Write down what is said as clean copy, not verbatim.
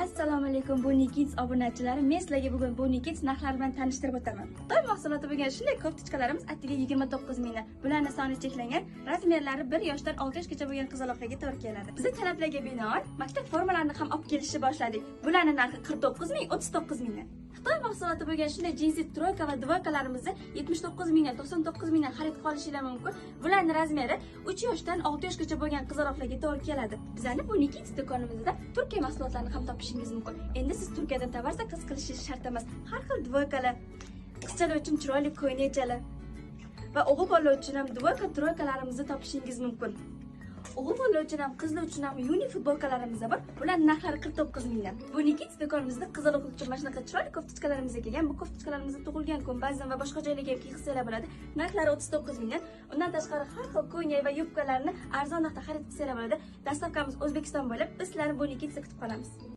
Assalomu alaykum Boni Kids obunachilari. Men sizlarga bugun Boni Kids narxlari bilan tanishtirib o'taman. Xitoy mahsuloti bo'lgan shunday ko'ftachkalarimiz attiga 29 mingdan. Bularning soni cheklangan, razmerlari 1 yoshdan 6 yoshgacha bo'lgan qizaloqlarga to'g'ri keladi. Biz talablarga binoan maktab formalarini ham olib kelishni boshladik. Bularning narxi 49 ming, 39 mingdan. Xitoy mahsuloti bo'lgan shunday jinsi troyka va dvoykalarimizni 79 mingdan 99 mingdan xarid qilishingiz mumkin. Bularning razmeri 3 yoshdan 6 yoshgacha bo'lgan qizaloqlarga to'g'ri keladi. Bizning Boni Kids do'konimizda Turkiya mahsulotlarini ham topishingiz mumkin. Endi siz Turkiyadan tovar zakaz qilishingiz shart emas. Har xil dvoykalar, qizchalar uchun chiroyli ko'ynechalar va o'g'il bola uchun ham dvoyka troykalarimizni topishingiz mumkin. O'g'il bola uchun ham, qizlar uchun ham yuni futbolkalarimiz bor. Ularning narxlari 49 mingdan. Boni Kids do'konimizda qizaloq uchun mana shunaqa chiroyli koftachkalarimiz kelgan. Bu koftachkalarimizni tug'ilgan kun, ba'zan va boshqa joylarga kiyishsanglar bo'ladi. Narxlari 39 mingdan. Undan tashqari har xil ko'ylak va yubkalarni arzon narxda xarid qilsanglar bo'ladi. Dastavkamiz O'zbekiston bo'lib, biz sizlarni Boni Kidsda kutib qolamiz.